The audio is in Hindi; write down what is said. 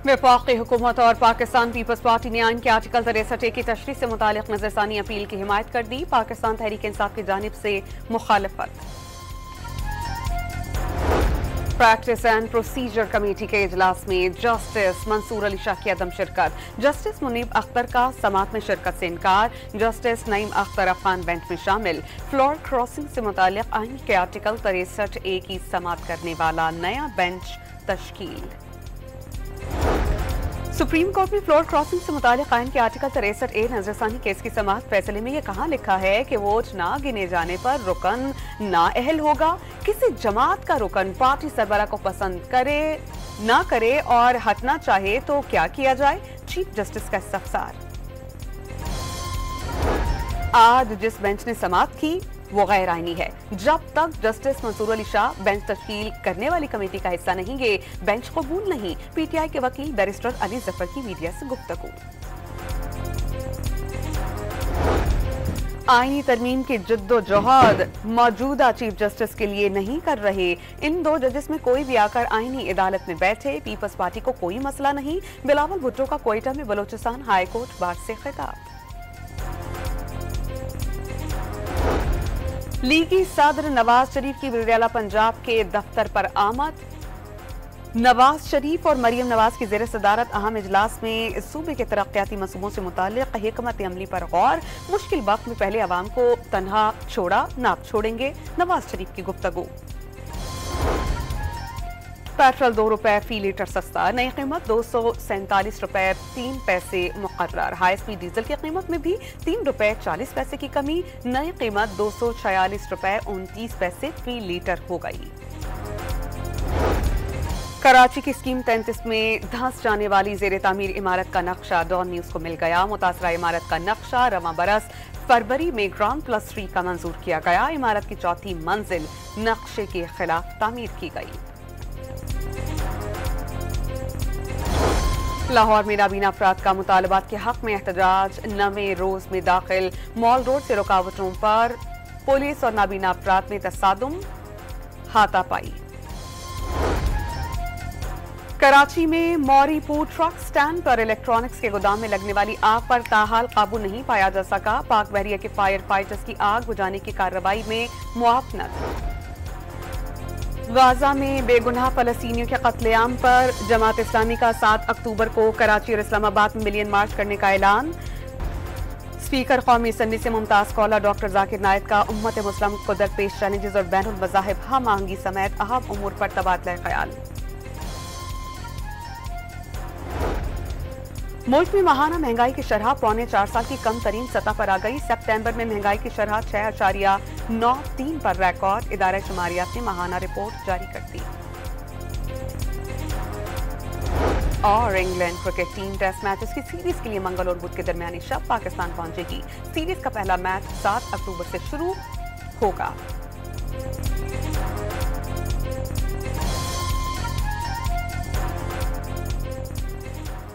वफाकी हुकूमत और पाकिस्तान पीपल्स पार्टी ने आइन के आर्टिकल 63A की तशरीह से मुतालिक नजरसानी अपील की हिमायत कर दी। पाकिस्तान तहरीक इंसाफ की जानिब से मुखालफत। प्रैक्टिस एंड प्रोसीजर कमेटी के इजलास में जस्टिस मंसूर अली शाह की अदम शिरकत। जस्टिस मुनीब अख्तर का समात में शिरकत से इनकार। जस्टिस नईम अख्तर अफगान बेंच में शामिल। फ्लोर क्रॉसिंग से मुतालिक आइन के आर्टिकल 63A की समात करने वाला नया बेंच तश्कील। सुप्रीम कोर्ट में फ्लोर क्रॉसिंग से मुतालिक आइन के आर्टिकल 63A नजरसानी केस की समाअत फैसले में यह कहा लिखा है कि वोट ना गिने जाने पर रुकन ना अहल होगा। किसी जमात का रुकन पार्टी सरबराह को पसंद करे ना करे और हटना चाहे तो क्या किया जाए, चीफ जस्टिस का इस्तफसार। आज जिस बेंच ने समाअत की वो गैर आईनी है। जब तक जस्टिस मंसूर अली शाह बेंच तश्कील करने वाली कमेटी का हिस्सा नहीं है, बेंच कबूल नहीं। पीटीआई के वकील बैरिस्टर अली जफर की मीडिया से गुफ्तगू। आईनी तरमीम की जिद्दोजहद मौजूदा चीफ जस्टिस के लिए नहीं कर रहे। इन दो जजेस में कोई भी आकर आईनी अदालत में बैठे, पीपल्स पार्टी को कोई मसला नहीं। बिलावल भुट्टो का कोयटा में बलोचिस्तान हाई कोर्ट बार से खिताब। लीगी सदर नवाज शरीफ की वज़ीर-ए-आला पंजाब के दफ्तर पर आमद। नवाज शरीफ और मरियम नवाज की ज़ेर सदारत अहम इजलास में सूबे के तरक्याती मंसूबों से मुताल्लिक़ हिकमत अमली पर गौर। मुश्किल वक्त में पहले अवाम को तन्हा छोड़ा ना छोड़ेंगे, नवाज शरीफ की गुफ्तगू। पेट्रोल 2 रुपए फी लीटर सस्ता, नई कीमत 247 रुपए 3 पैसे मुकर्रर। हाई स्पीड डीजल की कीमत में भी 3 रुपए 40 पैसे की कमी, नई कीमत 246 रुपए 29 पैसे फी लीटर हो गई। कराची की स्कीम 33 में धंस जाने वाली जेर तामीर इमारत का नक्शा डॉन न्यूज को मिल गया। मुतासरा इमारत का नक्शा रवां बरस फरवरी में ग्राउंड प्लस 3 का मंजूर किया गया। इमारत की चौथी मंजिल नक्शे के खिलाफ तामीर की गई। लाहौर में नाबीना अफराद का मुतालबात के हक में एहतजाज 9वें रोज में दाखिल। मॉल रोड से रुकावटों पर पुलिस और नाबीना अफराद में तसादुम, हाथापाई। कराची में मौरीपुर ट्रक स्टैंड पर इलेक्ट्रॉनिक्स के गोदाम में लगने वाली आग पर ताहाल काबू नहीं पाया जा सका। पाक बहरिया के फायर फाइटर्स की आग बुझाने की कार्रवाई में मुआवनत। गाजा में बेगुनाह फलस्तीनियों के कत्लेआम पर जमात इस्लामी का 7 अक्टूबर को कराची और इस्लामाबाद में मिलियन मार्च करने का ऐलान। स्पीकर कौमी असम्बली से मुमताज कौला डॉक्टर जाकिर नायक का उम्मत मुस्लिम को दरपेश चैलेंजेस और बैनुल मज़ाहिब हम आहंगी समेत अहम उमूर पर तबादला ख्याल। मुल्क में माहाना महंगाई की शरह पौने 4 साल की कम तरीन सतह पर आ गई। सितंबर में महंगाई की शरह 6.93 पर रिकॉर्ड। इदारा शुमारियात ने माहाना रिपोर्ट जारी कर दी। और England cricket team test matches की सीरीज के लिए मंगल और बुध के दरमियानी शब पाकिस्तान पहुंचेगी। सीरीज का पहला मैच 7 अक्टूबर से शुरू होगा।